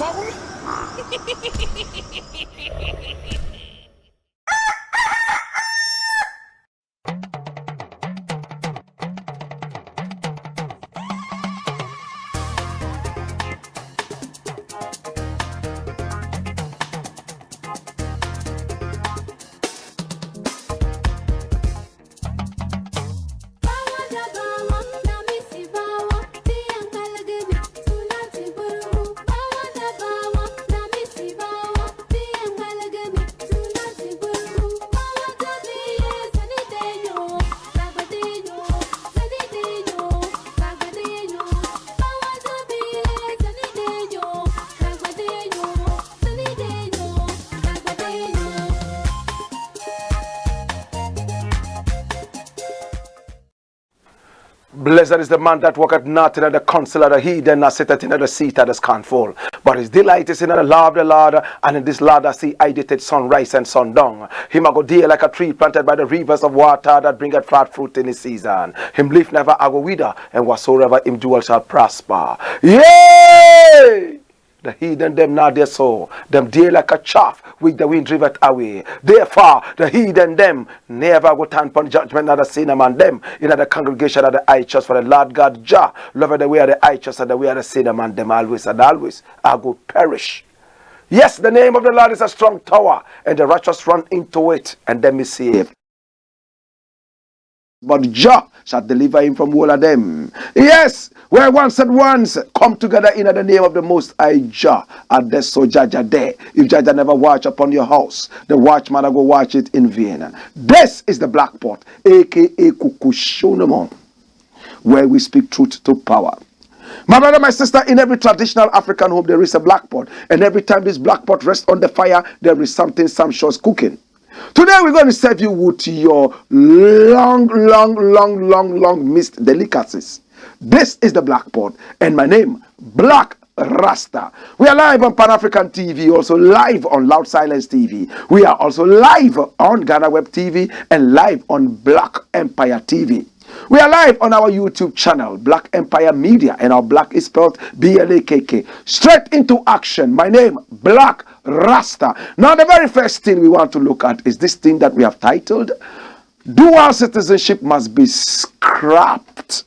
power? Blessed is the man that walketh not in the counsel of the heathen, nor sitteth in the seat of the scornful. But his delight is in the law of the Lord, and in this law does he hideth sunrise and sundown. Him a go dear like a tree planted by the rivers of water that bringeth forth fruit in his season. Him leaf never a go wither, and whatsoever him do shall prosper. Yea! The heathen them not their soul, them dear like a chaff which the wind driveth away. Therefore, the heathen them never go turn upon judgment of the sinner man them in the congregation of the righteous. For the Lord God Jah loveth the way of the righteous and the way of the sinner man them always and always I go perish. Yes, the name of the Lord is a strong tower, and the righteous run into it, and them is saved. But Jah shall deliver him from all of them. Yes, where once and once come together in the name of the Most High Jah, and there's so Jaja there. If Jaja never watch upon your house, the watchman will go watch it in vain. This is the Black Pot, aka Kukushonamon, where we speak truth to power. My brother, my sister, in every traditional African home there is a black pot, and every time this black pot rests on the fire, there is something sumptuous cooking. Today we're going to serve you with your long missed delicacies. This is the Black Pot, and my name, Blakk RASTA. We are live on Pan-African TV, also live on Loud Silence TV. We are also live on Ghana Web TV and live on Black Empire TV. We are live on our YouTube channel, Black Empire Media, and our Black is spelled B-L-A-K-K. Straight into action. My name, Blakk RASTA. Now, the very first thing we want to look at is this thing that we have titled, Dual Citizenship Must Be Scrapped.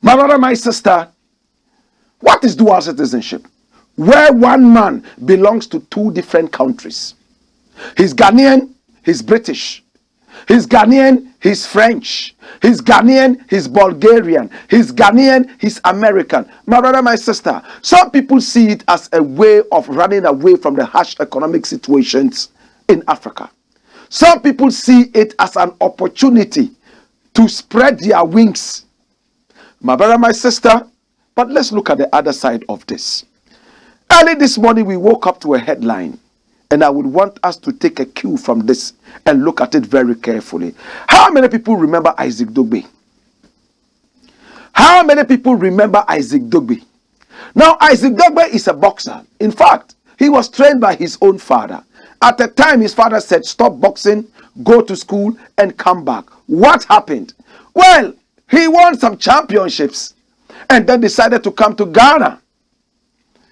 My brother, my sister, what is dual citizenship? Where one man belongs to two different countries. He's Ghanaian, he's British. He's Ghanaian, he's French. He's Ghanaian, he's Bulgarian. He's Ghanaian, he's American. My brother, my sister, some people see it as a way of running away from the harsh economic situations in Africa. Some people see it as an opportunity to spread their wings. My brother, my sister, but let's look at the other side of this. Early this morning, we woke up to a headline, and I would want us to take a cue from this and look at it very carefully. How many people remember Isaac Dogbe? How many people remember Isaac Dogbe? Now, Isaac Dogbe is a boxer. In fact, he was trained by his own father. At the time, his father said, stop boxing, go to school, and come back. What happened? Well, he won some championships and then decided to come to Ghana,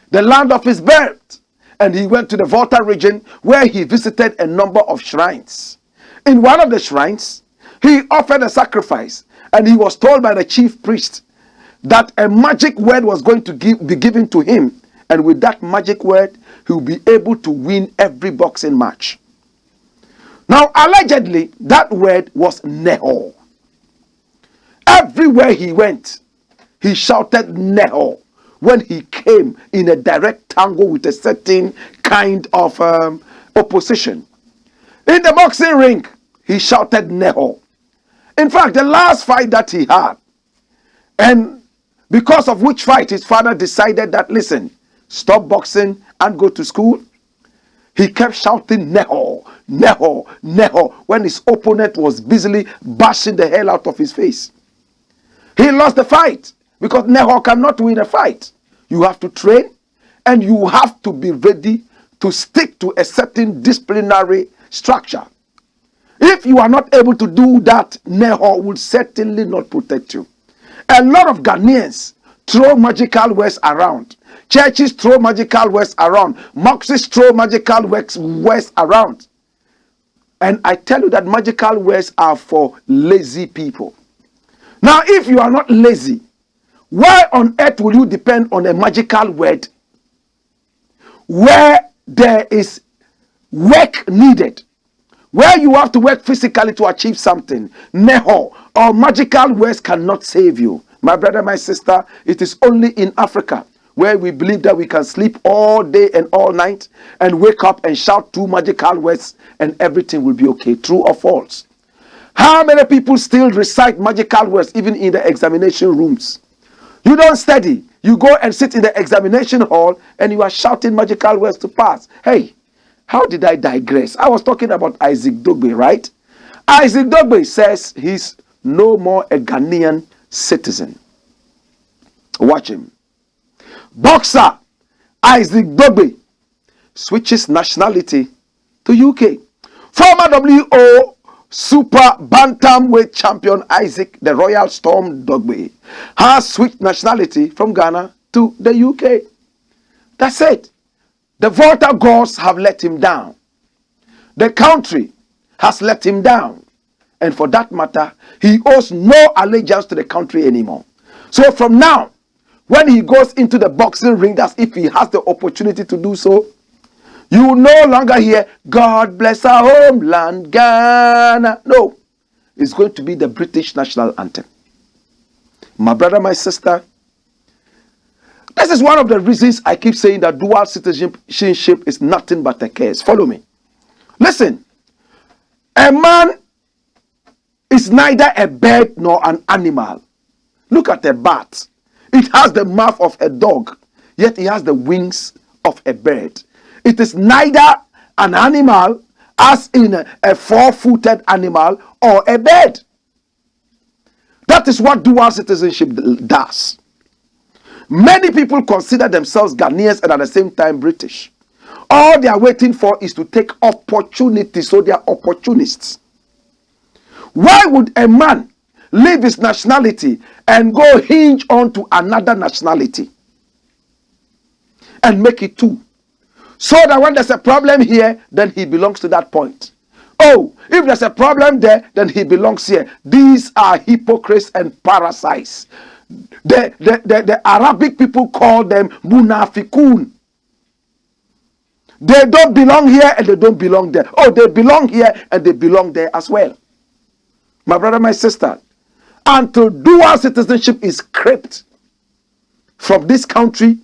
the land of his birth. And he went to the Volta region where he visited a number of shrines. In one of the shrines, he offered a sacrifice, and he was told by the chief priest that a magic word was going to be given to him. And with that magic word, he will be able to win every boxing match. Now, allegedly, that word was Neho. Everywhere he went, he shouted Neho when he came in a direct tangle with a certain kind of opposition. In the boxing ring, he shouted Neho. In fact, the last fight that he had, and because of which fight his father decided that, listen, stop boxing and go to school, he kept shouting Neho, Neho, Neho, when his opponent was busily bashing the hell out of his face. He lost the fight because Neho cannot win a fight. You have to train, and you have to be ready to stick to a certain disciplinary structure. If you are not able to do that, Neho will certainly not protect you. A lot of Ghanaians throw magical words around. Churches throw magical words around. Moxies throw magical words around. And I tell you that magical words are for lazy people. Now, if you are not lazy, why on earth will you depend on a magical word where there is work needed, where you have to work physically to achieve something? Neho, or magical words cannot save you. My brother, my sister, it is only in Africa where we believe that we can sleep all day and all night and wake up and shout two magical words and everything will be okay. True or false? How many people still recite magical words even in the examination rooms? You don't study. You go and sit in the examination hall and you are shouting magical words to pass. Hey, how did I digress? I was talking about Isaac Dogbe, right? Isaac Dogbe says he's no more a Ghanaian citizen. Watch him. Boxer Isaac Dogbe switches nationality to UK. Former WO super bantamweight champion Isaac the Royal Storm Dogbe has switched nationality from Ghana to the UK. That's it. The Volta gods have let him down. The country has let him down. And for that matter, he owes no allegiance to the country anymore. So from now, when he goes into the boxing ring, that's if he has the opportunity to do so, you will no longer hear, God bless our homeland, Ghana. No, it's going to be the British national anthem. My brother, my sister, this is one of the reasons I keep saying that dual citizenship is nothing but a curse. Follow me. Listen, a man is neither a bird nor an animal. Look at a bat. It has the mouth of a dog, yet it has the wings of a bird. It is neither an animal, as in a four-footed animal, or a bird. That is what dual citizenship does. Many people consider themselves Ghanaians and at the same time British. All they are waiting for is to take opportunity, so they are opportunists. Why would a man leave his nationality and go hinge on to another nationality and make it two? So that when there's a problem here, then he belongs to that point. Oh, if there's a problem there, then he belongs here. These are hypocrites and parasites. The Arabic people call them munafikun. They don't belong here and they don't belong there. Oh, they belong here and they belong there as well. My brother, my sister, until dual citizenship is scraped from this country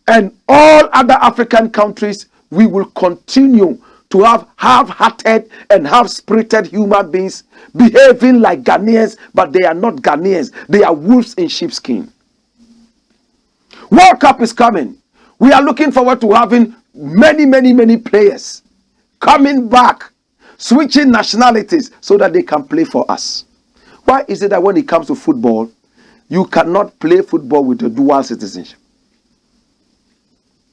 and all other African countries, we will continue to have half-hearted and half-spirited human beings behaving like Ghanaians, but they are not Ghanaians. They are wolves in sheepskin. World Cup is coming. We are looking forward to having many players coming back, switching nationalities so that they can play for us. Why is it that when it comes to football, you cannot play football with a dual citizenship?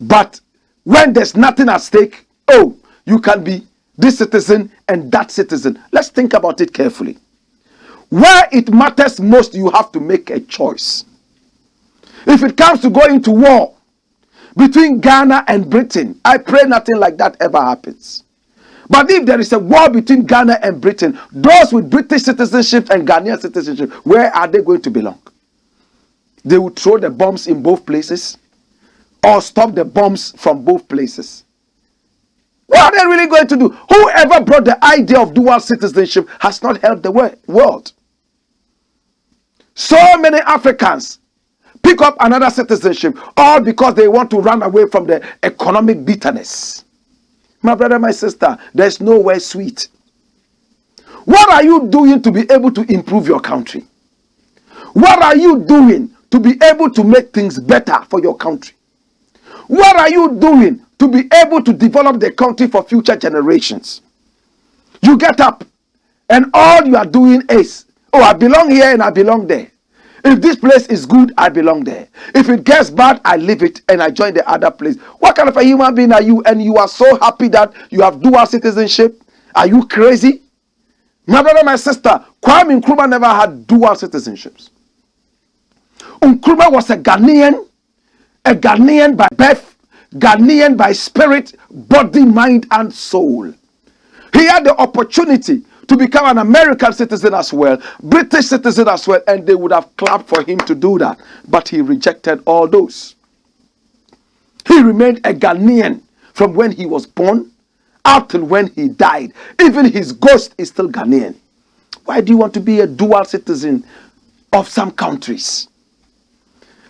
But when there's nothing at stake, oh, you can be this citizen and that citizen. Let's think about it carefully. Where it matters most, you have to make a choice. If it comes to going to war between Ghana and Britain, I pray nothing like that ever happens. But if there is a war between Ghana and Britain, those with British citizenship and Ghanaian citizenship, where are they going to belong? They will throw the bombs in both places or stop the bombs from both places. What are they really going to do? Whoever brought the idea of dual citizenship has not helped the world. So many Africans pick up another citizenship all because they want to run away from the economic bitterness. My brother, my sister, there's nowhere sweet. What are you doing to be able to improve your country? What are you doing to be able to make things better for your country? What are you doing to be able to develop the country for future generations? You get up and all you are doing is, oh, I belong here and I belong there. If this place is good, I belong there. If it gets bad, I leave it and I join the other place. What kind of a human being are you? And you are so happy that you have dual citizenship? Are you crazy? My brother, my sister, Kwame Nkrumah never had dual citizenships. Nkrumah was a Ghanaian a Ghanaian by birth, Ghanaian by spirit, body, mind, and soul. He had the opportunity to become an American citizen as well, British citizen as well, and they would have clapped for him to do that. But he rejected all those. He remained a Ghanaian from when he was born up till when he died. Even his ghost is still Ghanaian. Why do you want to be a dual citizen of some countries?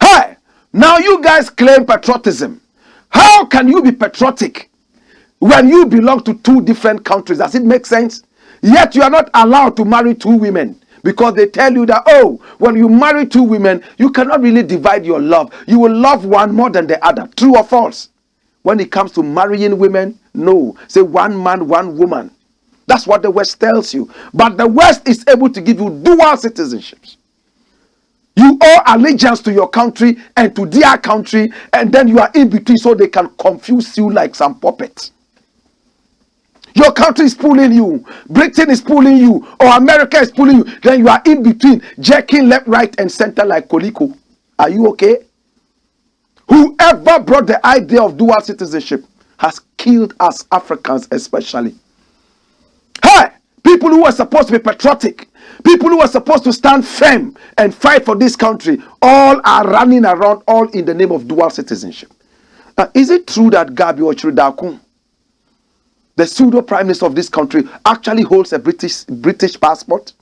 Hey, now you guys claim patriotism. How can you be patriotic when you belong to two different countries? Does it make sense? Yet you are not allowed to marry two women because they tell you that, oh, when you marry two women, you cannot really divide your love. You will love one more than the other. True or false? When it comes to marrying women, no. Say one man, one woman. That's what the West tells you. But the West is able to give you dual citizenships. You owe allegiance to your country and to their country, and then you are in between so they can confuse you like some puppets. Your country is pulling you, Britain is pulling you, or America is pulling you. Then you are in between, jerking left, right, and center like Koliko. Are you okay? Whoever brought the idea of dual citizenship has killed us Africans especially. Hey, people who are supposed to be patriotic, people who are supposed to stand firm and fight for this country, all are running around all in the name of dual citizenship. Is it true that Gabi Ochridakun, the pseudo prime minister of this country, actually holds a British passport?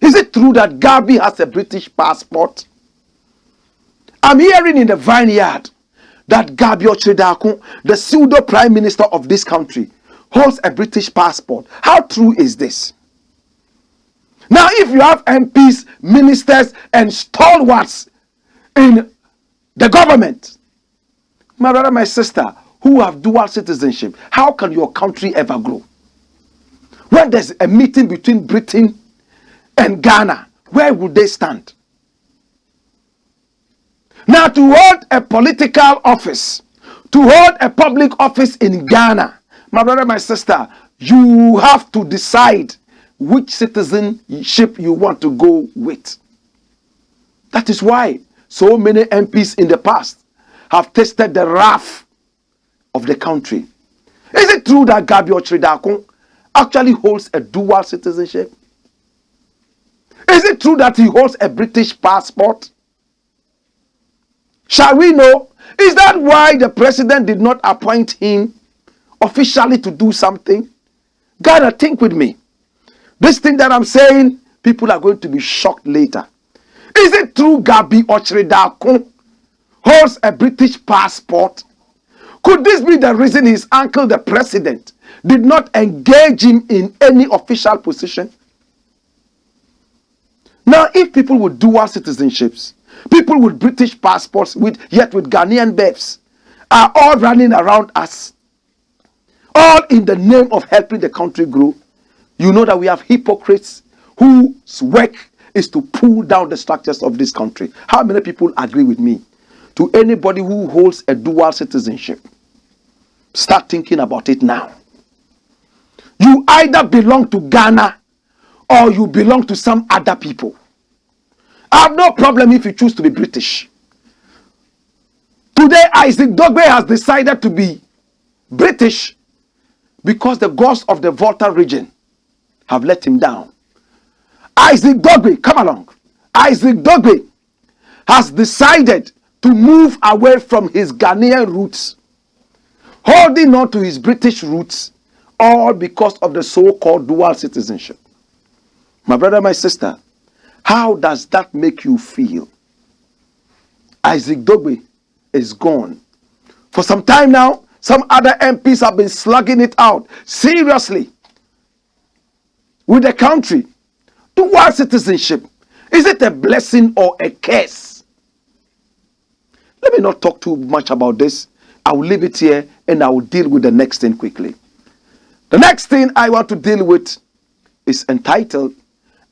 Is it true that Gabi has a British passport? I'm hearing in the vineyard that Gabi Ochridakun, the pseudo prime minister of this country, holds a British passport. How true is this? Now, if you have MPs, ministers, and stalwarts in the government, my brother, my sister, who have dual citizenship, how can your country ever grow? When there's a meeting between Britain and Ghana, where would they stand? Now, to hold a political office, to hold a public office in Ghana, my brother, my sister, you have to decide which citizenship you want to go with. That is why so many MPs in the past have tasted the wrath of the country. Is it true that Gabi Ochridakun actually holds a dual citizenship? Is it true that he holds a British passport? Shall we know? Is that why the president did not appoint him officially to do something? Ghana, think with me. This thing that I'm saying, people are going to be shocked later. Is it true Gabi Ochridakun holds a British passport? Could this be the reason his uncle, the president, did not engage him in any official position? Now, if people with dual citizenships, people with British passports, yet with Ghanaian births, are all running around us, all in the name of helping the country grow, you know that we have hypocrites whose work is to pull down the structures of this country. How many people agree with me? To anybody who holds a dual citizenship, start thinking about it now. You either belong to Ghana or you belong to some other people. I have no problem if you choose to be British. Today, Isaac Dogbe has decided to be British because the gods of the Volta region have let him down. Isaac Dogbe, come along. Isaac Dogbe has decided to move away from his Ghanaian roots, holding on to his British roots, all because of the so-called dual citizenship. My brother, my sister, how does that make you feel? Isaac Dogbe is gone. For some time now, some other MPs have been slugging it out seriously with the country. Dual citizenship, is it a blessing or a curse? Let me not talk too much about this. I will leave it here and I will deal with the next thing quickly. The next thing I want to deal with is entitled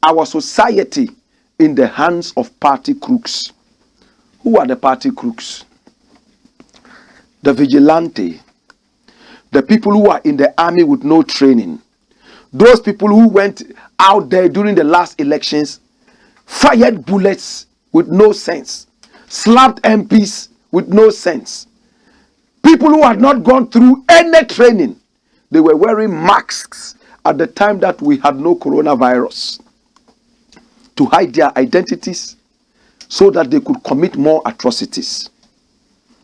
Our Society in the Hands of Party Crooks. Who are the party crooks? The vigilante, the people who are in the army with no training, those people who went out there during the last elections, fired bullets with no sense, slapped MPs with no sense. People who had not gone through any training, they were wearing masks at the time that we had no coronavirus to hide their identities so that they could commit more atrocities.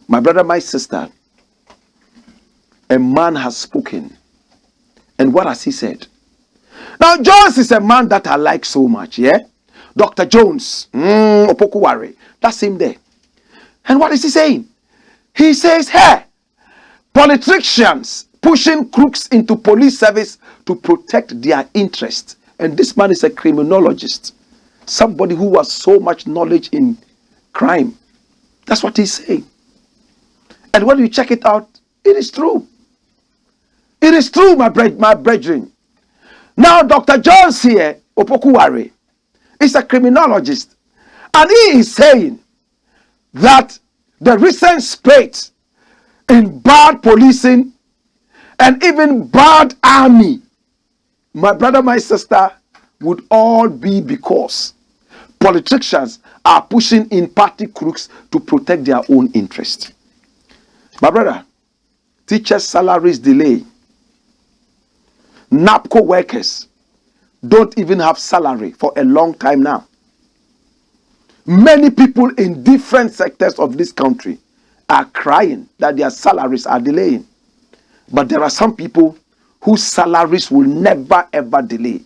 My brother, my sister, a man has spoken. And what has he said? Now, Jones is a man that I like so much, yeah? Dr. Jones, Opokuware, that's him there. And what is he saying? He says, hey, politicians pushing crooks into police service to protect their interests. And this man is a criminologist, somebody who has so much knowledge in crime. That's what he's saying. And when you check it out, it is true. It is true, my brethren. Now, Dr. Jones here, Opokuware, is a criminologist. And he is saying that the recent spate in bad policing and even bad army, my brother, my sister, would all be because politicians are pushing in party crooks to protect their own interest. My brother, teachers' salaries delay. NAPCO workers don't even have salary for a long time now. Many people in different sectors of this country are crying that their salaries are delaying. But there are some people whose salaries will never ever delay.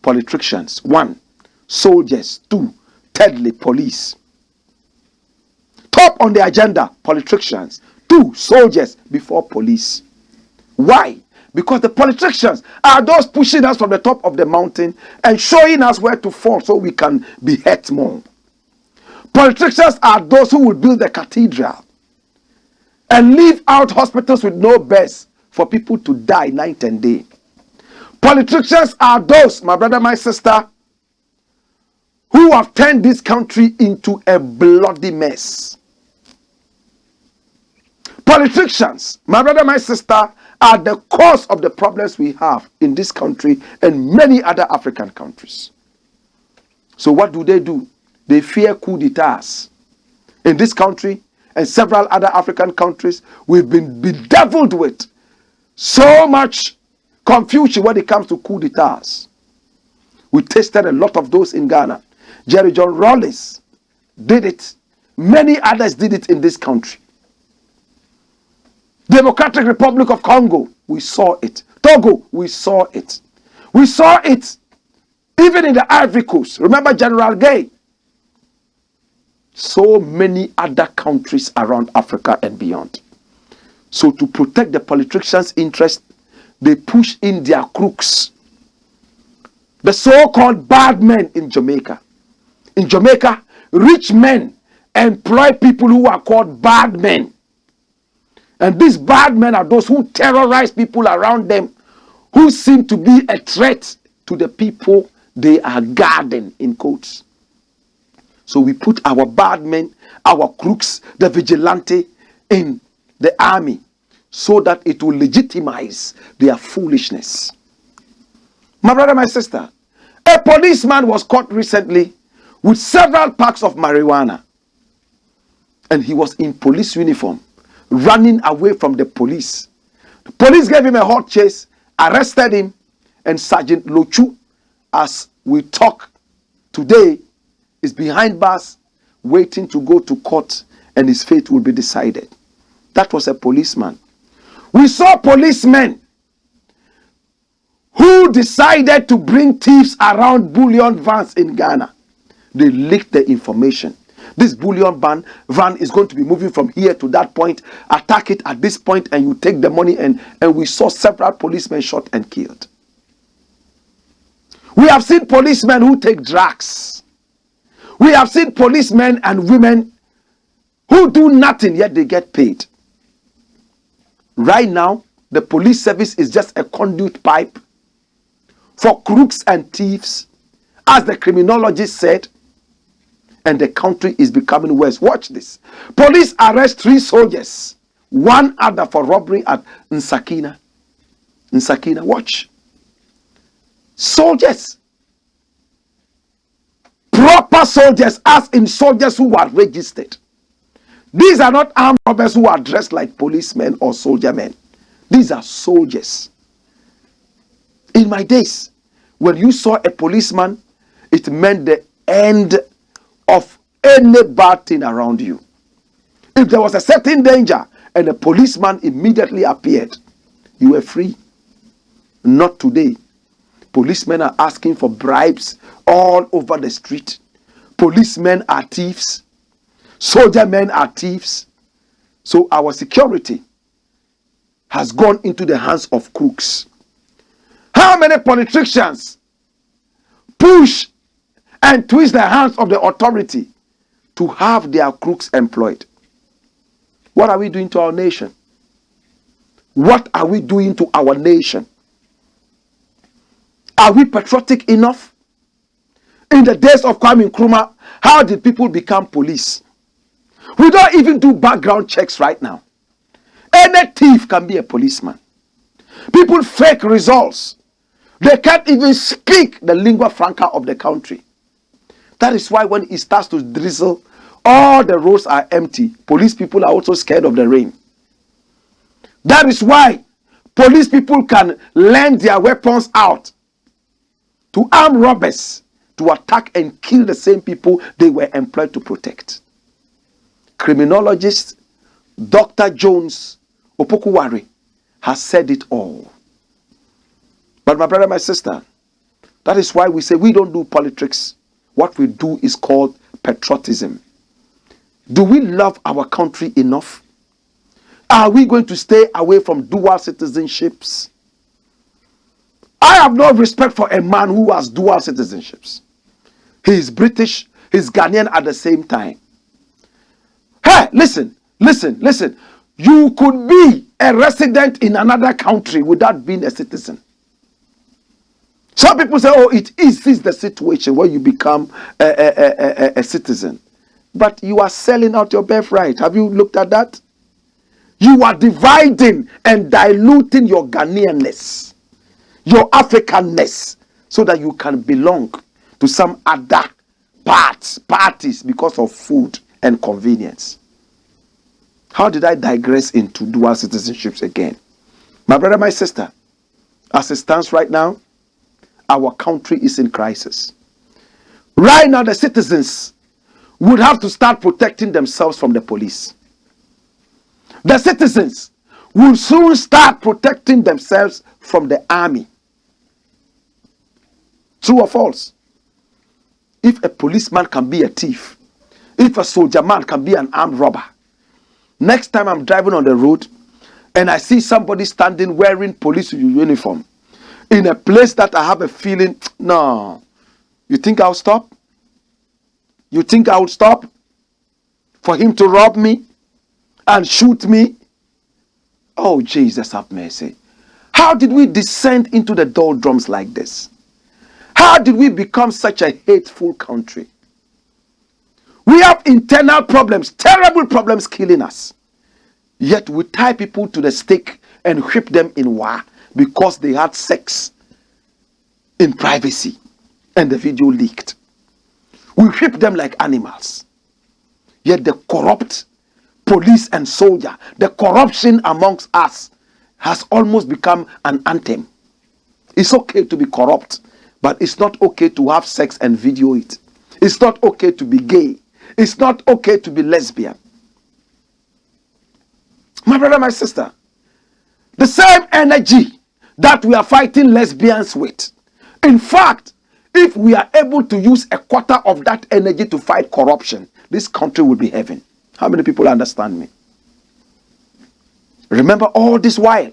Politicians, 1. Soldiers, 2. Thirdly, police. Top on the agenda, politicians. 2. Soldiers before police. Why? Because the politicians are those pushing us from the top of the mountain and showing us where to fall so we can be hurt more. Politicians are those who will build the cathedral and leave out hospitals with no beds for people to die night and day. Politicians are those, my brother, my sister, who have turned this country into a bloody mess. Politicians, my brother, my sister, are the cause of the problems we have in this country and many other African countries. So what do? They fear coup d'etats. In this country and several other African countries, we've been bedeviled with so much confusion when it comes to coup d'etats. We tasted a lot of those in Ghana. Jerry John Rawlings did it. Many others did it in this country. Democratic Republic of Congo, we saw it. Togo, we saw it. We saw it even in the Ivory Coast. Remember General Gay? So many other countries around Africa and beyond. So to protect the politicians' interest, they push in their crooks. The so-called bad men in Jamaica. In Jamaica, rich men employ people who are called bad men. And these bad men are those who terrorize people around them, who seem to be a threat to the people they are guarding, in quotes. So we put our bad men, our crooks, the vigilante in the army so that it will legitimize their foolishness. My brother, my sister, a policeman was caught recently with several packs of marijuana. And he was in police uniform, running away from the police. The police gave him a hot chase, arrested him, and Sergeant Lochu, as we talk today, is behind bars, waiting to go to court, and his fate will be decided. That was a policeman. We saw policemen who decided to bring thieves around bullion vans in Ghana. They leaked the information. This bullion van is going to be moving from here to that point. Attack it at this point and you take the money. And we saw several policemen shot and killed. We have seen policemen who take drugs. We have seen policemen and women who do nothing yet they get paid. Right now, the police service is just a conduit pipe for crooks and thieves, as the criminologist said. And the country is becoming worse. Watch this. Police arrest 3 soldiers. 1 other for robbery at Nsakina. Watch. Soldiers. Prop proper soldiers, as in soldiers who are registered. These are not armed robbers who are dressed like policemen or soldier men. These are soldiers. In my days, when you saw a policeman, it meant the end of any bad thing around you. If there was a certain danger and a policeman immediately appeared, you were free. Not today. Policemen are asking for bribes all over the street. Policemen are thieves. Soldier men are thieves. So our security has gone into the hands of crooks. How many politicians push and twist the hands of the authority to have their crooks employed? What are we doing to our nation? What are we doing to our nation? Are we patriotic enough? In the days of Kwame Nkrumah, how did people become police? We don't even do background checks right now. Any thief can be a policeman. People fake results. They can't even speak the lingua franca of the country. That is why when it starts to drizzle, all the roads are empty. Police people are also scared of the rain. That is why police people can lend their weapons out to armed robbers to attack and kill the same people they were employed to protect. Criminologist Dr. Jones Opokuwari has said it all. But my brother, my sister, that is why we say we don't do politics. What we do is called patriotism. Do we love our country enough? Are we going to stay away from dual citizenships? I have no respect for a man who has dual citizenships. He is British, he is Ghanaian at the same time. Hey, listen. You could be a resident in another country without being a citizen. Some people say, oh, it is the situation where you become a citizen. But you are selling out your birthright. Have you looked at that? You are dividing and diluting your Ghanaianness, your Africanness, so that you can belong to some other parties because of food and convenience. How did I digress into dual citizenships again? My brother, my sister, as it stands right now, our country is in crisis. Right now, the citizens would have to start protecting themselves from the police. The citizens will soon start protecting themselves from the army. True or false? If a policeman can be a thief, if a soldier man can be an armed robber, next time I'm driving on the road and I see somebody standing wearing police uniform in a place that I have a feeling, no, you think I'll stop? You think I would stop for him to rob me and shoot me? Oh, Jesus have mercy. How did we descend into the doldrums like this? How did we become such a hateful country? We have internal problems, terrible problems killing us. Yet we tie people to the stake and whip them in war because they had sex in privacy and the video leaked. We whip them like animals. Yet the corrupt police and soldier, the corruption amongst us has almost become an anthem. It's okay to be corrupt, but it's not okay to have sex and video it. It's not okay to be gay. It's not okay to be lesbian. My brother, my sister, the same energy that we are fighting lesbians with. In fact, if we are able to use a quarter of that energy to fight corruption, this country will be heaven. How many people understand me? Remember, all this while,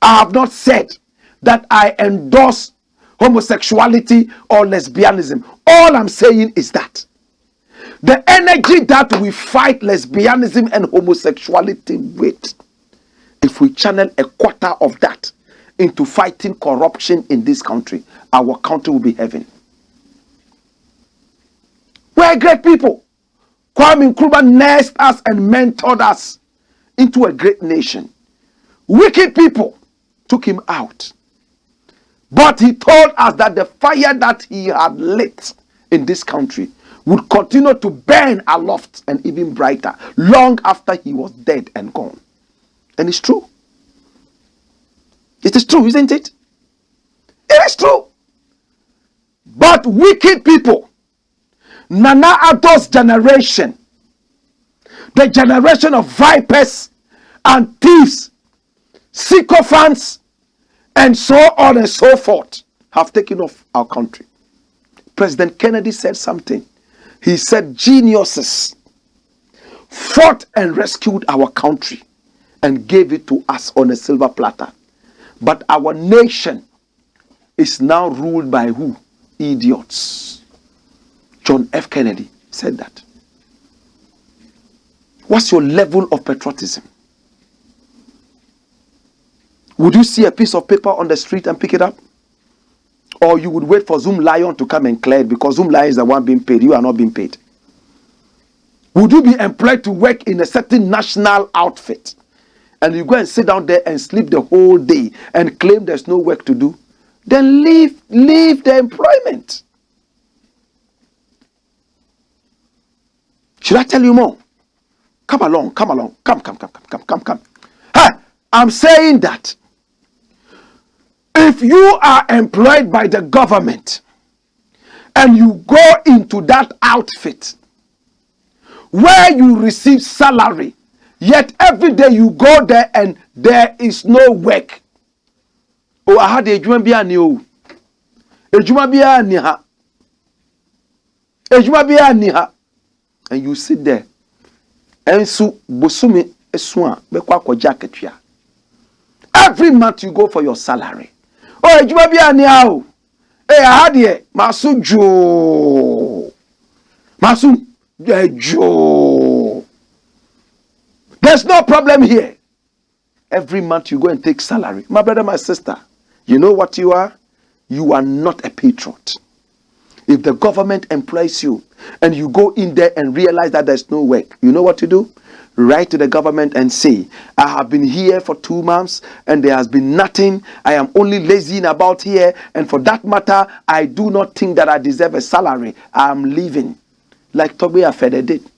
I have not said that I endorse homosexuality or lesbianism. All I'm saying is that the energy that we fight lesbianism and homosexuality with, if we channel a quarter of that into fighting corruption in this country, our country will be heaven. We're great people. Kwame Nkrumah nursed us and mentored us into a great nation. Wicked people took him out. But he told us that the fire that he had lit in this country would continue to burn aloft and even brighter long after he was dead and gone. And it's true. It is true, isn't it? It is true. But wicked people, Nana Addo's generation, the generation of vipers and thieves, sycophants, and so on and so forth, have taken off our country. President Kennedy said something. He said geniuses fought and rescued our country and gave it to us on a silver platter. But our nation is now ruled by who? Idiots. John F. Kennedy said that. What's your level of patriotism? Would you see a piece of paper on the street and pick it up? Or you would wait for Zoom Lion to come and clear it because Zoom Lion is the one being paid. You are not being paid. Would you be employed to work in a certain national outfit and you go and sit down there and sleep the whole day and claim there's no work to do? Then leave the employment. Should I tell you more? Come along. Come. Hey, I'm saying that if you are employed by the government and you go into that outfit where you receive salary, yet every day you go there and there is no work. Oh, I had a ejuma bia ni o. Ejuma bia ni ha. Ejuma bia ni ha. And you sit there. Ensu bosumi esua bekwa kwaja ketua. Every month you go for your salary. Oh, ejuma bia ni ha o. Eh, I had here masu jo. Masu jo. There's no problem here. Every month you go and take salary. My brother, my sister, you know what you are? You are not a patriot. If the government employs you and you go in there and realize that there's no work, you know what to do? Write to the government and say, I have been here for 2 months and there has been nothing. I am only lazy about here. And for that matter, I do not think that I deserve a salary. I am leaving. Like Toby Afede did.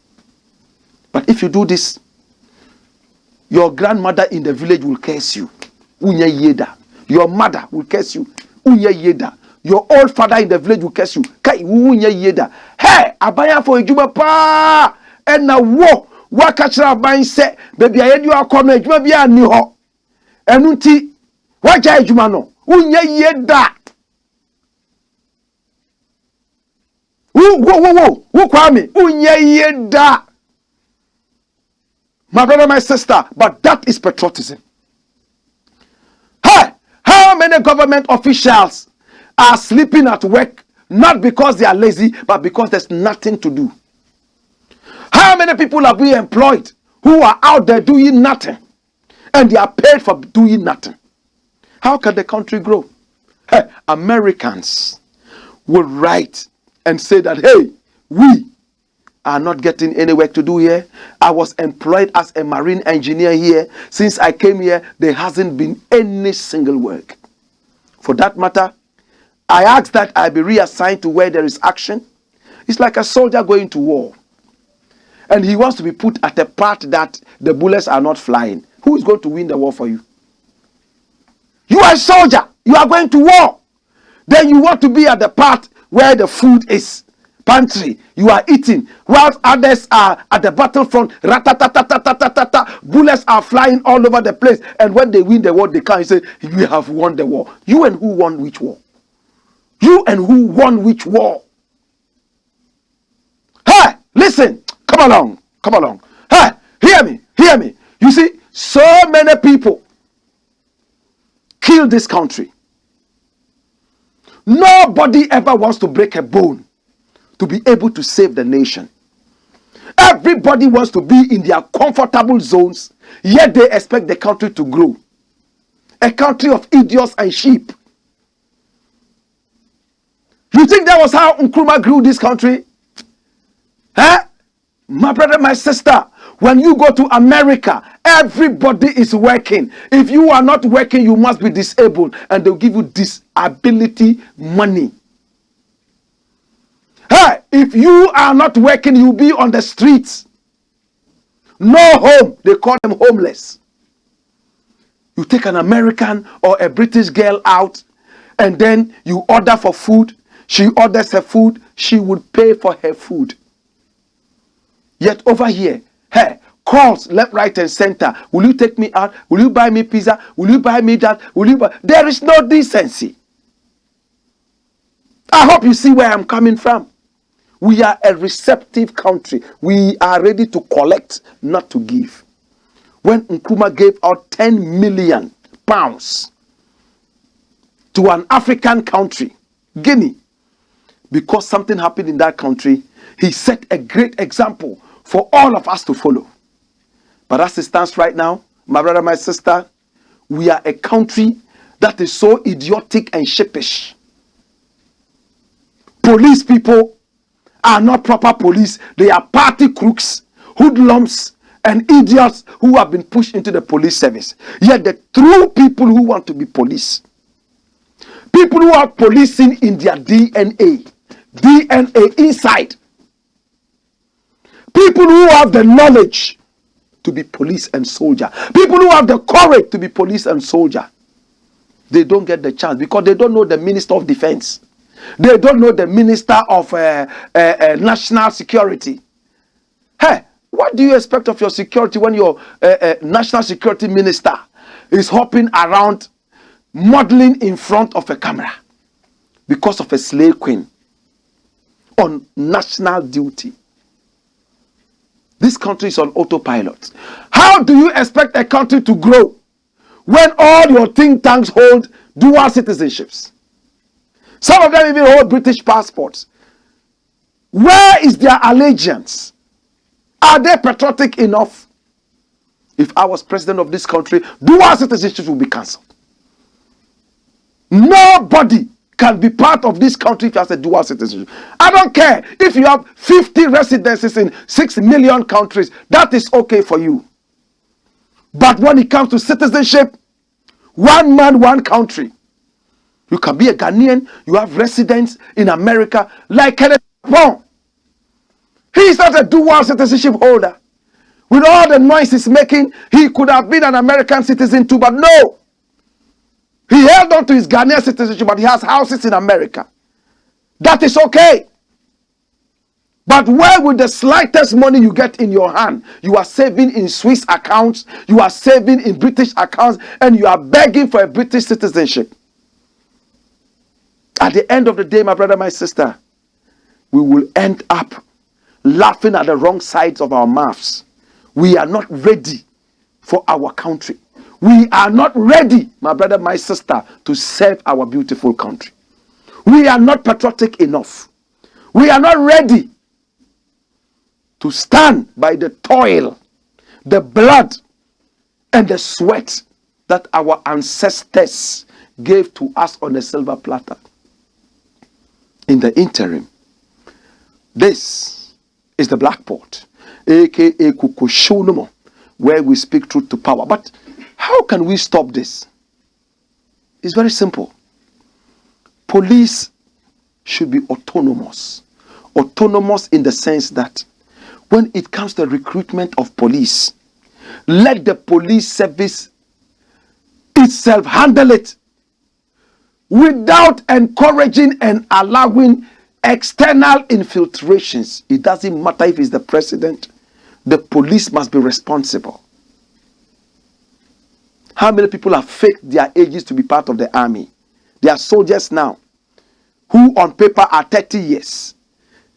But if you do this, your grandmother in the village will curse you. Unya yeda. Your mother will curse you. Unya yeda. Your old father in the village will curse you. Kai unya yeda. Hey, abaya for ejuma pa. And na wo wakachira abayin se baby ayedi akono ejuma bia ni ho. Enu nti waja ejuma no. Unya yeda. Wo kwame unya yeda. My brother, my sister, but that is patriotism. Hey, how many government officials are sleeping at work, not because they are lazy, but because there's nothing to do? How many people are being employed who are out there doing nothing, and they are paid for doing nothing? How can the country grow? Hey, Americans will write and say that, hey, we are not getting any work to do here. I was employed as a marine engineer here. Since I came here, there hasn't been any single work. For that matter, I ask that I be reassigned to where there is action. It's like a soldier going to war. And he wants to be put at a part that the bullets are not flying. Who is going to win the war for you? You are a soldier. You are going to war. Then you want to be at the part where the food is. Pantry, you are eating, whilst others are at the battlefront. Ratatatatatatatata, bullets are flying all over the place. And when they win the war, they can't say, "We have won the war." You and who won which war? You and who won which war? Hey, listen, come along. Hey, hear me. You see, so many people kill this country. Nobody ever wants to break a bone to be able to save the nation. Everybody wants to be in their comfortable zones, yet they expect the country to grow. A country of idiots and sheep. You think that was how Nkrumah grew this country? Huh? My brother, my sister, when you go to America, everybody is working. If you are not working, you must be disabled, and they'll give you disability money. Hey, If you are not working, you'll be on the streets. No home. They call them homeless. You take an American or a British girl out, and then you order for food. She orders her food. She would pay for her food. Yet over here, hey, calls left, right, and center. Will you take me out? Will you buy me pizza? Will you buy me that? Will you buy? There is no decency. I hope you see where I'm coming from. We are a receptive country. We are ready to collect, not to give. When Nkrumah gave out 10 million pounds to an African country, Guinea, because something happened in that country, he set a great example for all of us to follow. But as it stands right now, my brother, my sister, we are a country that is so idiotic and sheepish. Police people are not proper police. They are party crooks, hoodlums, and idiots who have been pushed into the police service. Yet the true people who want to be police, people who are policing in their DNA inside, people who have the knowledge to be police and soldier, people who have the courage to be police and soldier, they don't get the chance because they don't know the Minister of Defense. They don't know the Minister of National Security. Hey, what do you expect of your security when your National Security Minister is hopping around, modeling in front of a camera because of a slave queen on national duty? This country is on autopilot. How do you expect a country to grow when all your think tanks hold dual citizenships? Some of them even hold British passports. Where is their allegiance? Are they patriotic enough? If I was president of this country, dual citizenship will be cancelled. Nobody can be part of this country if you have a dual citizenship. I don't care if you have 50 residences in 6 million countries. That is okay for you. But when it comes to citizenship, one man, one country. You can be a Ghanaian, you have residence in America, like Kenneth Bon. He is not a dual citizenship holder. With all the noise he's making, he could have been an American citizen too, but no. He held on to his Ghanaian citizenship, but he has houses in America. That is okay. But where with the slightest money you get in your hand, you are saving in Swiss accounts, you are saving in British accounts, and you are begging for a British citizenship. At the end of the day, my brother, my sister, we will end up laughing at the wrong sides of our mouths. We are not ready for our country. We are not ready, my brother, my sister, to serve our beautiful country. We are not patriotic enough. We are not ready to stand by the toil, the blood, and the sweat that our ancestors gave to us on a silver platter. In the interim, this is the Blackport, aka Kukushunumo, where we speak truth to power. But how can we stop this? It's very simple. Police should be autonomous. Autonomous in the sense that when it comes to the recruitment of police, let the police service itself handle it without encouraging and allowing external infiltrations. It doesn't matter if it's the president, the police must be responsible. How many people have faked their ages to be part of the army? They are soldiers now who on paper are 30 years.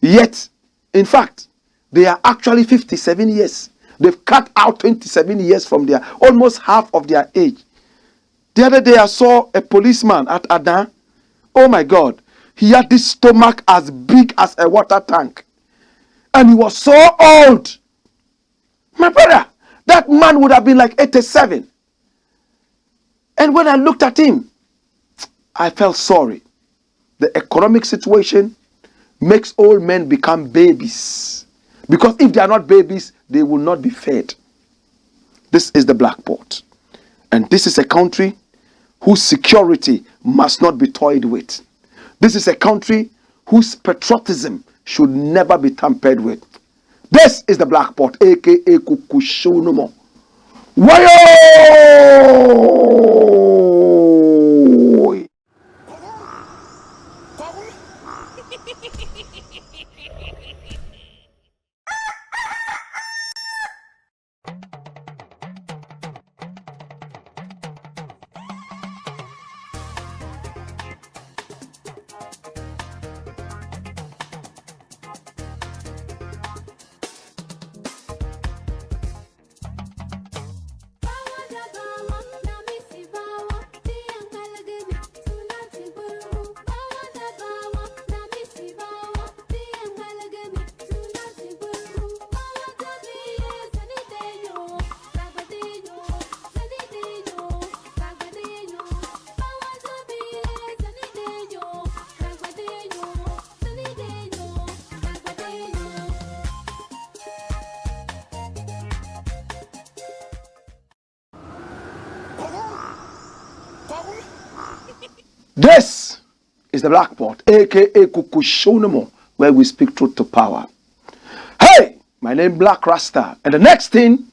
Yet, in fact, they are actually 57 years. They've cut out 27 years from their, almost half of their age. The other day I saw a policeman at Adan. Oh my God. He had this stomach as big as a water tank. And he was so old. My brother, that man would have been like 87. And when I looked at him, I felt sorry. The economic situation makes old men become babies. Because if they are not babies, they will not be fed. This is the Blackport. And this is a country whose security must not be toyed with. This is a country whose patriotism should never be tampered with. This is the Black Pot, aka Kukushunumo. Wayo! This is the Black Pot, aka Kukushonomo, where we speak truth to power. Hey, my name is Blakk RASTA, and the next thing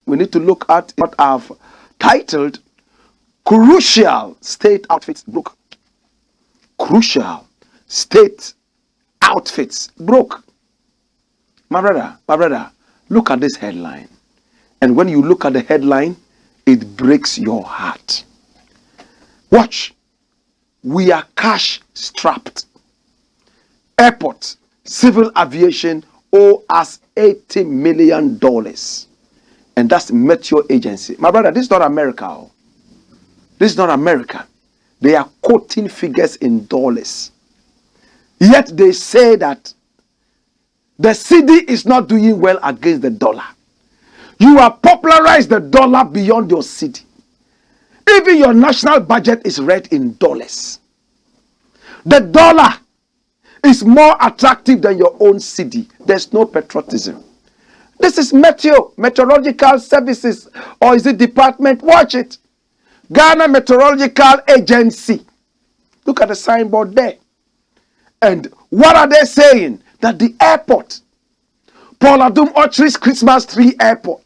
we need to look at what I've titled Crucial State Outfits Broke. Crucial State Outfits Broke. My brother, look at this headline. And when you look at the headline, it breaks your heart. Watch. We are cash strapped. Airport, civil aviation owe us $80 million. And that's Meteo Agency. My brother, this is not America. This is not America. They are quoting figures in dollars. Yet they say that the cedi is not doing well against the dollar. You have popularized the dollar beyond your cedi. Even your national budget is read in dollars. The dollar is more attractive than your own cedi. There's no patriotism. This is Meteorological Services, or is it department? Watch it. Ghana Meteorological Agency. Look at the signboard there. And what are they saying? That the airport, Paul Adum Orchard's Christmas Tree Airport,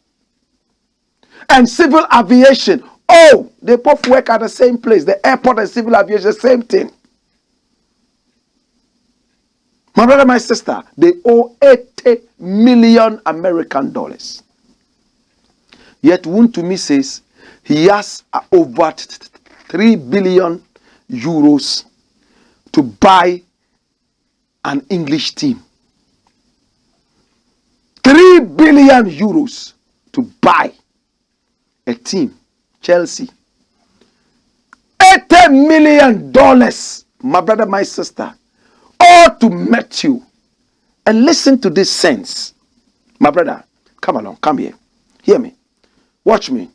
and civil aviation, oh, they both work at the same place. The airport and civil aviation, same thing. My brother, my sister, they owe $80 million American dollars. Yet Wontumi says he has over 3 billion euros to buy an English team. 3 billion euros to buy a team. Chelsea. $80 million, my brother, my sister, all to Matthew. And listen to this sense. My brother, come along, come here. Hear me. Watch me.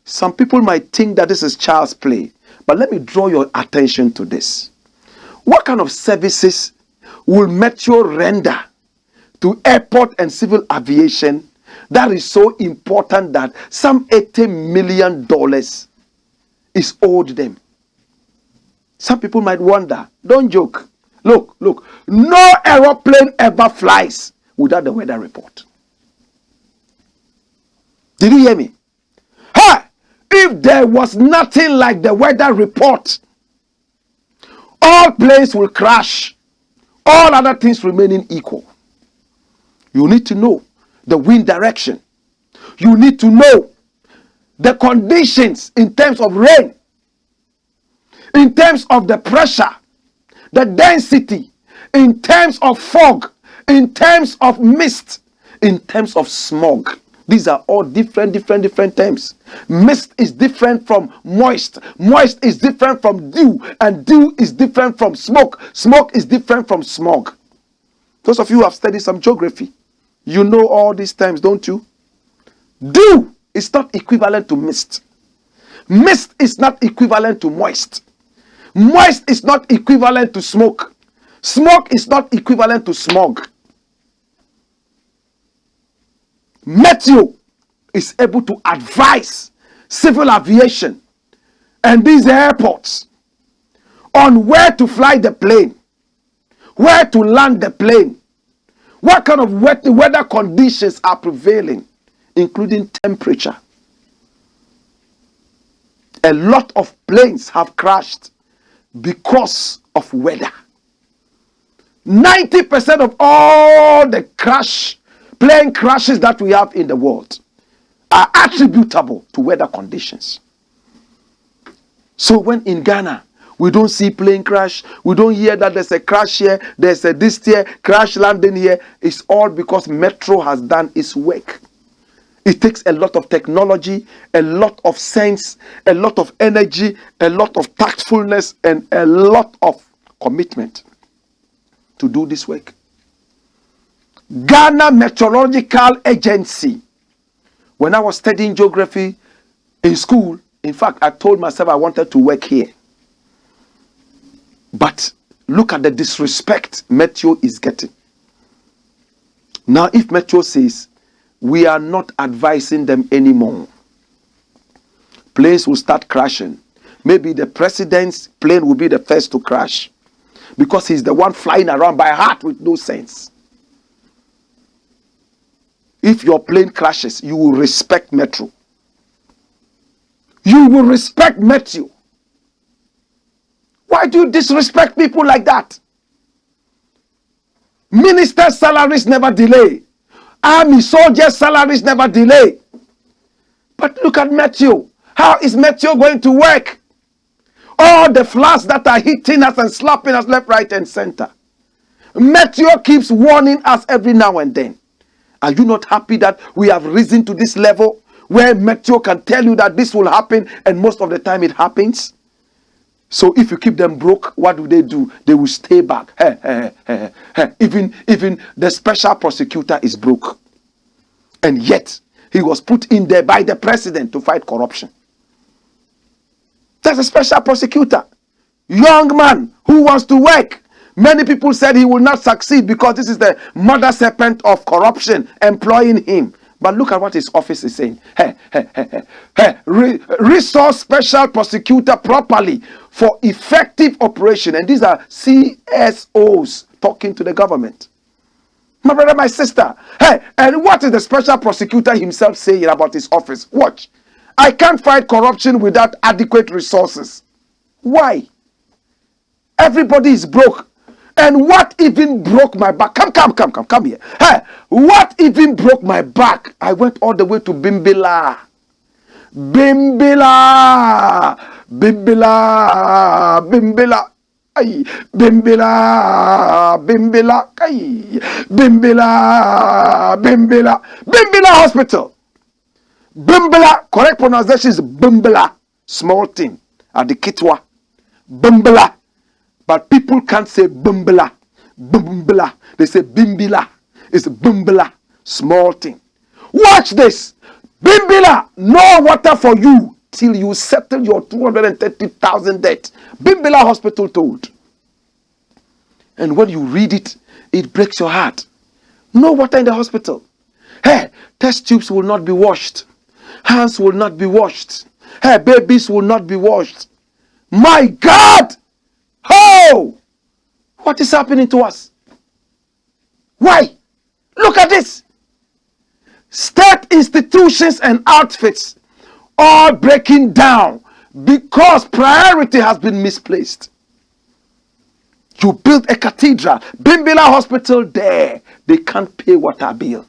Some people might think that this is child's play, but let me draw your attention to this. What kind of services will Meteo render to airport and civil aviation that is so important that some $80 million is owed them? Some people might wonder. Don't joke. Look. No aeroplane ever flies without the weather report. Did you hear me? Hey, if there was nothing like the weather report, all planes will crash. All other things remaining equal. You need to know the wind direction. You need to know the conditions in terms of rain, in terms of the pressure, the density, in terms of fog, in terms of mist, in terms of smog. These are all different terms. Mist is different from moist. Moist is different from dew. And dew is different from smoke. Smoke is different from smog. Those of you who have studied some geography, you know all these terms, don't you? Dew is not equivalent to mist. Mist is not equivalent to moist. Moist is not equivalent to smoke. Smoke is not equivalent to smog. Meteo is able to advise civil aviation and these airports on where to fly the plane, where to land the plane, what kind of weather conditions are prevailing, including temperature. A lot of planes have crashed because of weather. 90% of all the plane crashes that we have in the world are attributable to weather conditions. So when in Ghana, we don't see plane crash, we don't hear that there's a crash here, there's a this here, crash landing here, it's all because Metro has done its work. It takes a lot of technology, a lot of sense, a lot of energy, a lot of tactfulness, and a lot of commitment to do this work. Ghana Meteorological Agency. When I was studying geography in school, in fact, I told myself I wanted to work here. But look at the disrespect Meteo is getting. Now, if Meteo says, we are not advising them anymore, planes will start crashing. Maybe the president's plane will be the first to crash, because he's the one flying around by heart with no sense. If your plane crashes, you will respect Metro. You will respect Metro. Why do you disrespect people like that? Ministers' salaries never delay. Army soldiers' salaries never delay. But look at Metro. How is Metro going to work? All the floods that are hitting us and slapping us left, right, and center. Metro keeps warning us every now and then. Are you not happy that we have risen to this level where Metro can tell you that this will happen, and most of the time it happens? So if you keep them broke, what do? They will stay back. Even the special prosecutor is broke. And yet, he was put in there by the president to fight corruption. That's a special prosecutor. Young man who wants to work. Many people said he will not succeed because this is the mother serpent of corruption employing him. But look at what his office is saying. Resource special prosecutor properly for effective operation. And these are CSOs talking to the government. My brother, my sister. And what is the special prosecutor himself saying about his office? Watch. I can't fight corruption without adequate resources. Why? Everybody is broke. And what even broke my back? Come here. What even broke my back? I went all the way to Bimbila. Ay, Bimbila Hospital. Bimbila, correct pronunciation is Bimbila. Small thing at the Kitwa. Bimbila. But people can't say Bimbila. Bimbila. They say Bimbila. It's Bimbila. Small thing. Watch this. Bimbila, no water for you till you settle your 230,000 debt. Bimbila Hospital told. And when you read it, it breaks your heart. No water in the hospital. Test tubes will not be washed. Hands will not be washed. Babies will not be washed. My God! Oh! What is happening to us? Why? Look at this. State institutions and outfits all breaking down because priority has been misplaced. You built a cathedral, Bimbila Hospital there. They can't pay water bill.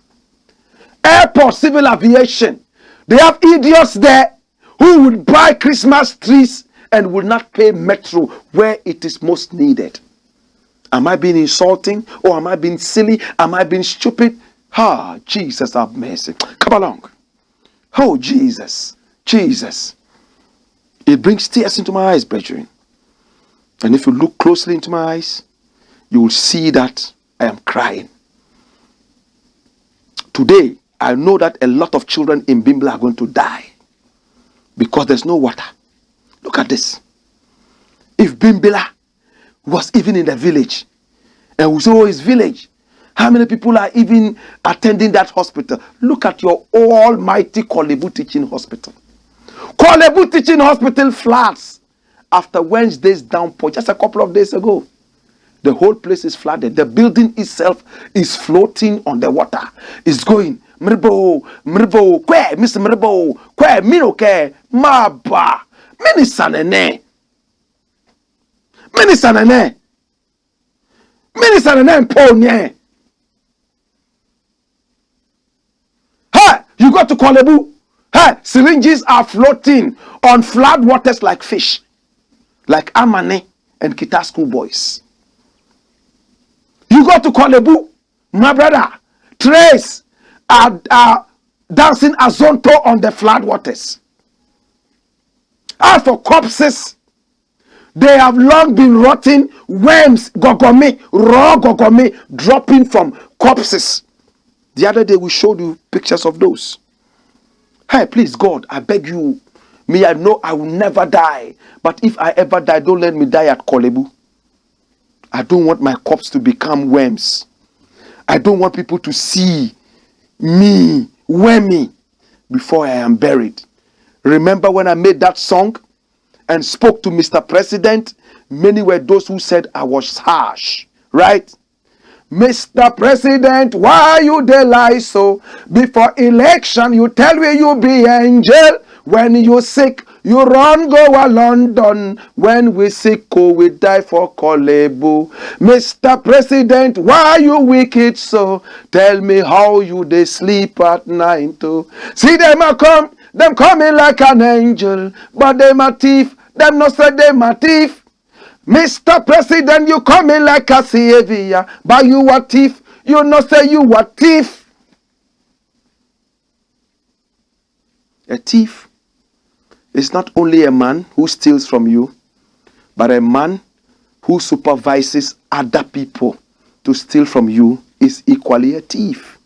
Airport, civil aviation. They have idiots there who would buy Christmas trees and will not pay Metro where it is most needed. Am I being insulting, or am I being silly? Am I being stupid? Jesus have mercy. Come along. Oh, Jesus. Jesus. It brings tears into my eyes, brethren. And if you look closely into my eyes, you will see that I am crying. Today, I know that a lot of children in Bimbla are going to die because there's no water. Look at this. If Bimbla was even in the village, and we say, oh, it's village, how many people are even attending that hospital? Look at your almighty Kolebu Teaching Hospital. Kolebu Teaching Hospital floods after Wednesday's downpour just a couple of days ago. The whole place is flooded. The building itself is floating on the water. It's going, Mribo, Mribo, kwe, Mr. Mribo, kwe, minoke, maba, minisanene. Minisanene. Minisanene ponye. Hey, you go to Kolebu. Hey, syringes are floating on flood waters like fish. Like Amane and Kita school boys. You go to Kolebu, my brother, trays are dancing azonto on the flood waters. As for corpses, they have long been rotting, worms, gogome, raw gogome, dropping from corpses. The other day we showed you pictures of those. Hey, please, God, I beg you. Me, I know I will never die. But if I ever die, don't let me die at Kolebu. I don't want my corpse to become worms. I don't want people to see me, wormy, before I am buried. Remember when I made that song and spoke to Mr. President? Many were those who said I was harsh, right? Mr. President, why you dey lie so? Before election, you tell me you be angel. When you sick, you run go a London. When we sick, oh, we die for Kolebu. Mr. President, why you wicked so? Tell me how you dey sleep at night too. See them a come, them coming like an angel, but them a thief. Them no say them a thief. Mr. President, you coming like a savior, but you a thief. You no say you a thief. A thief is not only a man who steals from you, but a man who supervises other people to steal from you is equally a thief.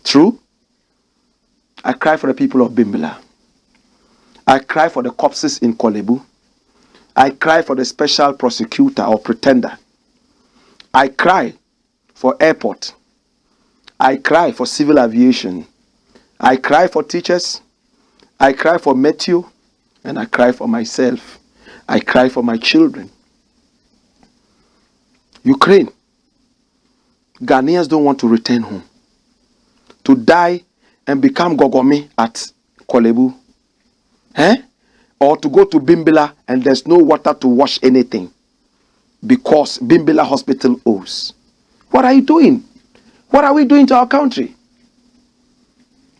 True? I cry for the people of Bimbala. I cry for the corpses in Kolebu. I cry for the special prosecutor or pretender. I cry for airport. I cry for civil aviation. I cry for teachers. I cry for Matthew. And I cry for myself. I cry for my children. Ukraine. Ghanaians don't want to return home. To die and become Gogome at Kolebu. Or to go to Bimbala and there's no water to wash anything because Bimbala Hospital owes. What are you doing? What are we doing to our country?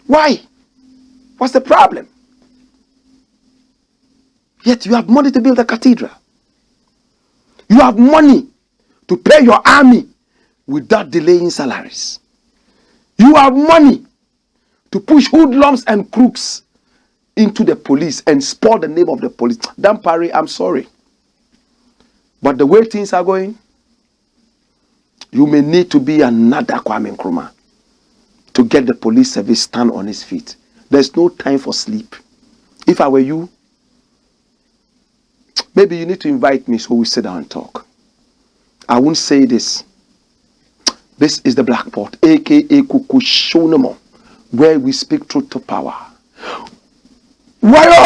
Why? What's the problem? Yet you have money to build a cathedral. You have money to pay your army without delaying salaries. You have money to push hoodlums and crooks into the police and spoil the name of the police. Dampari, I'm sorry. But the way things are going, you may need to be another Kwame Nkrumah to get the police service stand on its feet. There's no time for sleep. If I were you, maybe you need to invite me so we sit down and talk. I won't say this. This is the Blackport, aka Kukushonamo, where we speak truth to power. Wayo!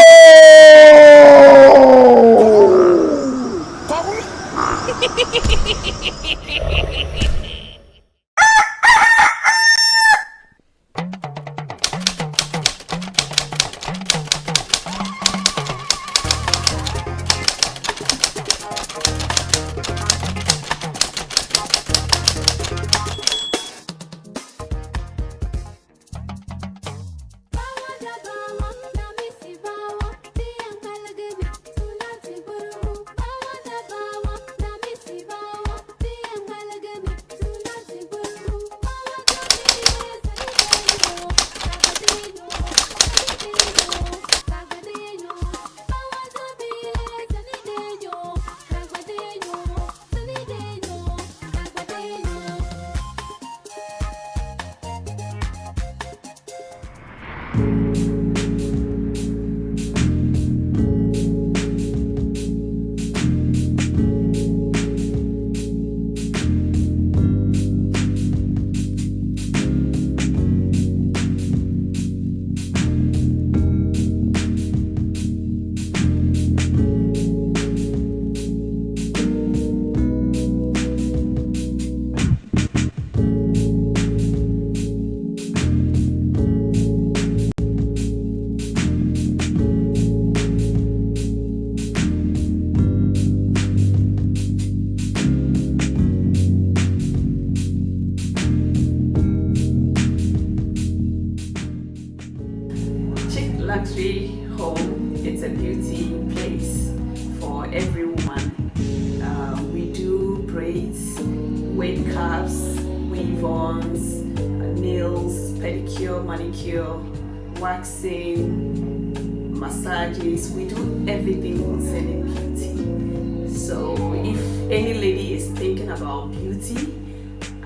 luxury home. It's a beauty place for every woman. We do braids, wave caps, weave-ons, nails, pedicure, manicure, waxing, massages. We do everything concerning beauty. So if any lady is thinking about beauty,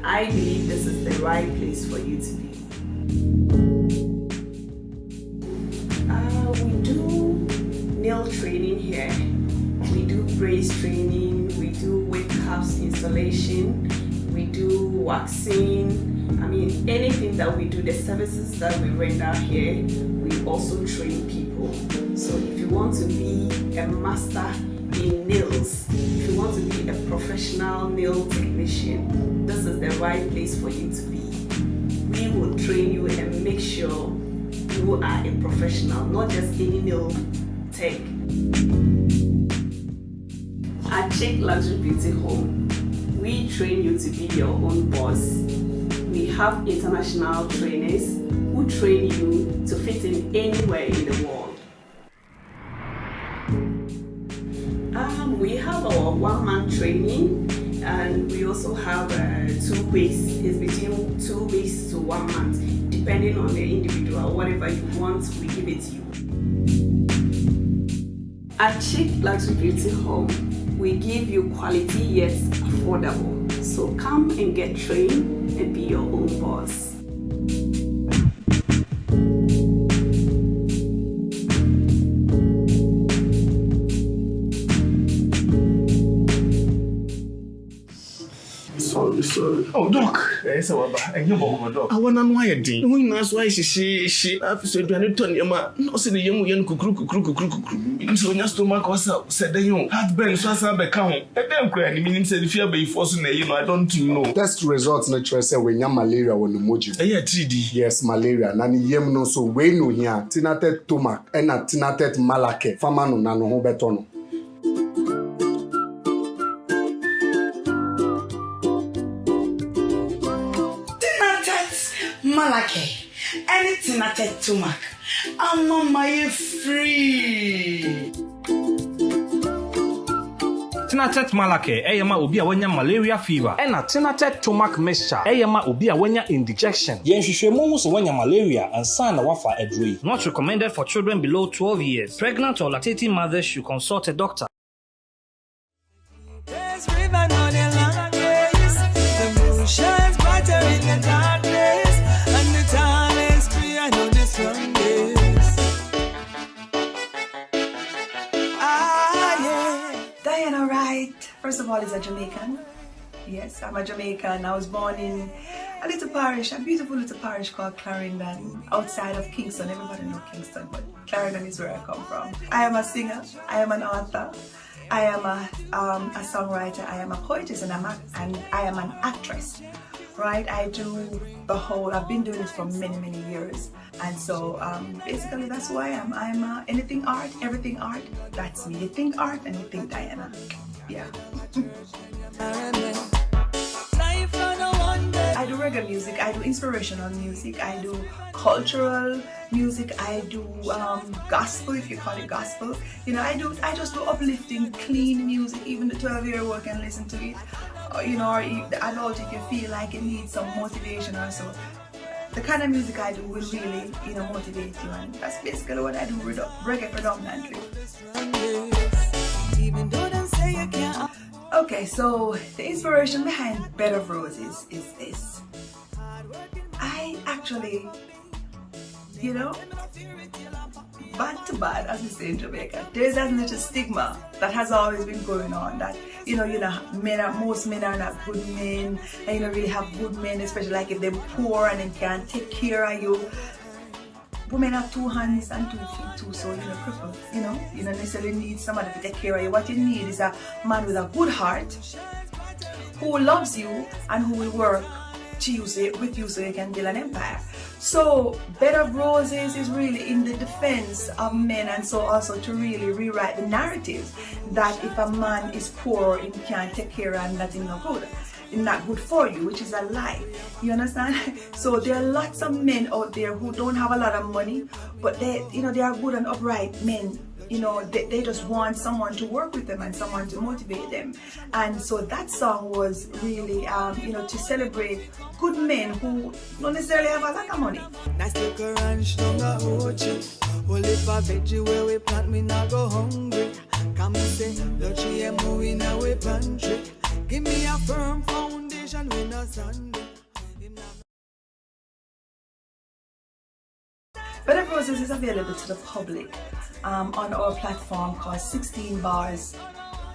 I believe this is the right place for you to be. We do nail training here. We do braids training. We do wave caps installation. We do waxing. I mean, anything that we do, the services that we render here, we also train people. So if you want to be a master in nails, if you want to be a professional nail technician, this is the right place for you to be. We will train you and make sure you are a professional, not just any nail tech. At Chick Luxury Beauty Home, we train you to be your own boss. We have international trainers who train you to fit in anywhere in the world. We have our one-man training, and we also have 2 weeks. It's between 2 weeks to 1 month, depending on the individual. Whatever you want, we give it to you. At Chick Luxury Beauty Home, we give you quality yet affordable. So come and get trained and be your own boss. Sorry. Oh, Doc. Yes, and you walk, Doc. I want to know why you did. When that's why she said, "Do I turn your man?" No, say the young crook. So your stomach was said the young heartburn, so I be count. And then crying, meaning said if you be forcing, I don't know. Test results naturally say when you malaria when the moji. Yeah, 3D. Yes, malaria. Nani yem no so we no here. Tinatet tomac and a tinatet malake. Famano nano ho betono. Malake, anything I take to Mac. I'm on my free. Tinatet Malake, Eyama Ubia Wenya malaria fever, and a Tinatet Tomac mixture, Eyama Ubia Wenya indigestion. Yen Shishemomus Wenya malaria and San Wafa Edri. Not recommended for children below 12 years. Pregnant or lactating mothers should consult a doctor. Shines brighter in the darkness, and the time is free. I know this from this. Yeah. Diana Wright, first of all, is a Jamaican. Yes, I'm a Jamaican. I was born in a little parish, a beautiful little parish called Clarendon, outside of Kingston. Everybody knows Kingston, but Clarendon is where I come from. I am a singer. I am an author. I am a songwriter, I am a poetess, and I am an actress, right? I do the whole, I've been doing it for many years, and so basically that's who I am. I'm anything art, everything art, that's me. You think art and you think Diana, yeah. I do reggae music, I do inspirational music, I do cultural music, I do gospel, if you call it gospel. You know, I just do uplifting, clean music. Even the 12-year-old can listen to it. You know, or the adult, if you feel like it needs some motivation or so. The kind of music I do will really, you know, motivate you, and that's basically what I do, reggae predominantly. Okay, so the inspiration behind Bed of Roses is this. I actually, you know, bad to bad, as we say in Jamaica, there's that little stigma that has always been going on that, you know, most men are not good men, and you don't really have good men, especially like if they're poor and they can't take care of you. Women have 2 hands and 2 feet too, so you're crippled, you know. You don't necessarily need somebody to take care of you. What you need is a man with a good heart who loves you and who will work with you so you can build an empire. So Bed of Roses is really in the defense of men, and so also to really rewrite the narrative that if a man is poor and can't take care and that is no good. not good for you, which is a lie. You understand? So there are lots of men out there who don't have a lot of money, but they, you know, they are good and upright men. You know, they just want someone to work with them and someone to motivate them. And so that song was really, you know, to celebrate good men who don't necessarily have a lot of money. Nice little ranch down the Ochi. Only for veggie where we plant, me not go hungry. Come and say, the GMO in our pantry. Give me a firm foundation with no Sunday. Bed of Roses is available to the public on our platform called 16 Bars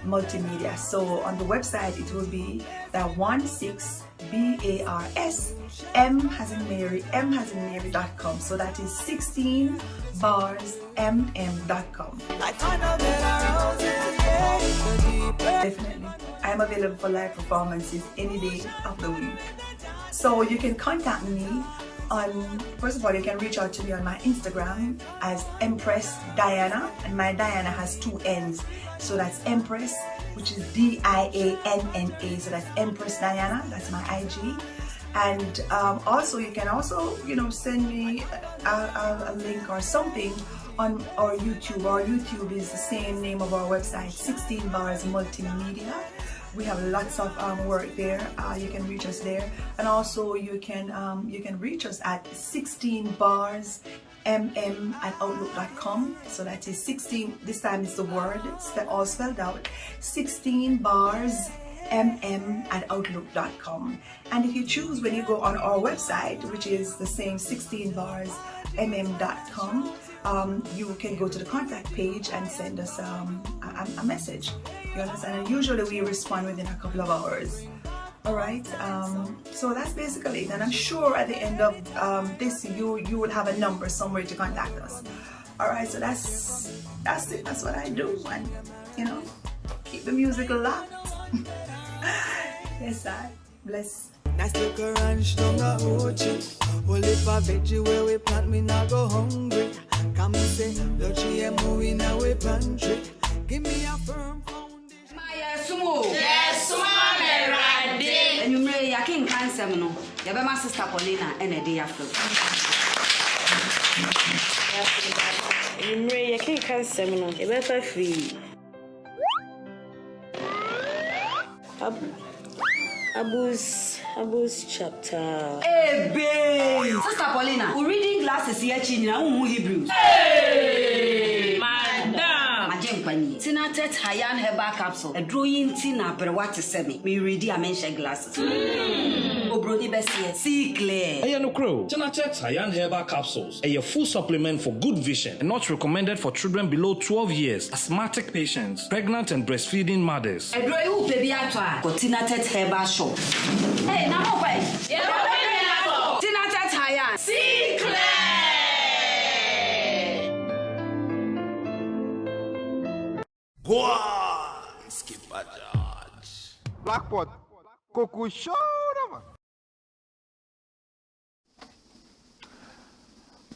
Multimedia. So on the website it will be that 16BARS M as in Mary, M as in Mary.com. So that is 16barsmm.com. Definitely. I am available for live performances any day of the week. So you can contact me on, first of all, you can reach out to me on my Instagram as Empress Diana, and my Diana has 2 N's. So that's Empress, which is DIANNA. So that's Empress Diana, that's my IG. And also you can also, you know, send me a link or something on our YouTube. Our YouTube is the same name of our website, 16 Bars Multimedia. We have lots of work there. You can reach us there, and also you can reach us at 16barsmm@outlook.com. So that is 16. This time it's the word all spelled out. 16barsmm@outlook.com. And if you choose, when you go on our website, which is the same 16barsmm.com, you can go to the contact page and send us a message. You understand? And usually we respond within a couple of hours. All right. So that's basically it. And I'm sure at the end of this, you will have a number somewhere to contact us. All right. So that's it. That's what I do. And you know, keep the music locked. Yes, I bless. Nice little ranch down the Ochi. Only for veggie where we plant, me not go hungry. Come and say, the GMO in our pantry. Give me a firm foundation. Maya Sumo. Yes, Sumo, ready. And you may yakin cancer, no. You have my sister Paulina and a day after. You may yakin cancer, no. You better free. Abus chapter. Hey, babe. Sister Paulina, we're reading glasses here, China, Hebrews. Hey, madam. Tina Tet Hayan Herbal Capsule. A drawing Tina Berwati Semi. Me ready a mention glasses. Obroni Bessie. See clear. Hey, no crow. Tina Tet Hayan Herbal Capsules. A full supplement for good vision and not recommended for children below 12 years, asthmatic patients, pregnant and breastfeeding mothers. A drawing baby atwa. Got Tina Tet Herbal Shop. Hey, now what? Tina Tet Hayan. See clear. Go on, skip a judge. Blackpot, Coco show.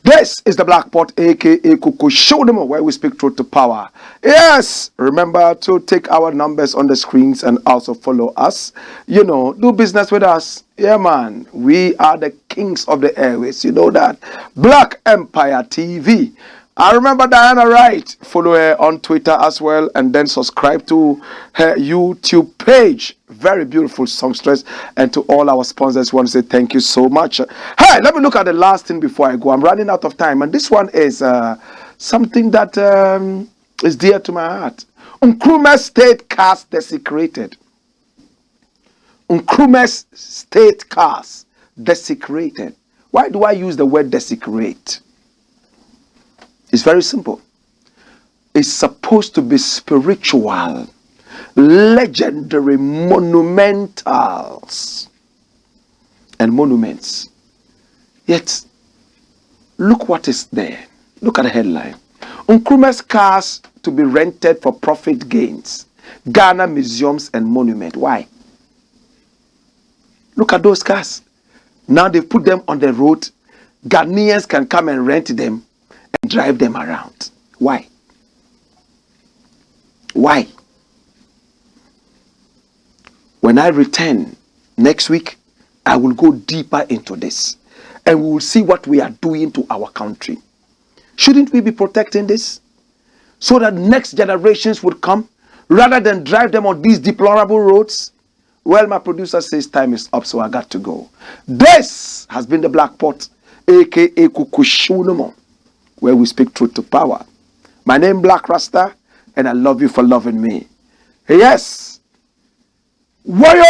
This is the Black Pot, aka Kuku Show them, where we speak truth to power. Yes, remember to take our numbers on the screens and also follow us. You know, do business with us. Yeah, man, we are the kings of the airways. You know that. Black Empire TV. I remember Diana Wright. Follow her on Twitter as well, and then subscribe to her YouTube page. Very beautiful songstress. And to all our sponsors, we want to say thank you so much. Hey, let me look at the last thing before I go. I'm running out of time, and this one is something that is dear to my heart. NKRUMAH'S state cars desecrated. NKRUMAH'S state cars desecrated. Why do I use the word desecrate? It's very simple. It's supposed to be spiritual, legendary monumentals and monuments. Yet, look what is there. Look at the headline. NKRUMAH'S cars to be rented for profit gains. Ghana museums and monument. Why? Look at those cars. Now they put them on the road. Ghanaians can come and rent them and drive them around. Why? Why? When I return Next week, I will go deeper into this and we will see what we are doing to our country. Shouldn't we be protecting this so that next generations would come rather than drive them on these deplorable roads? Well, my producer says time is up, so I got to go. This has been the Blakk Pot, aka Kukushunumo, where we speak truth to power. My name is Blakk Rasta, and I love you for loving me. Yes. Wayo!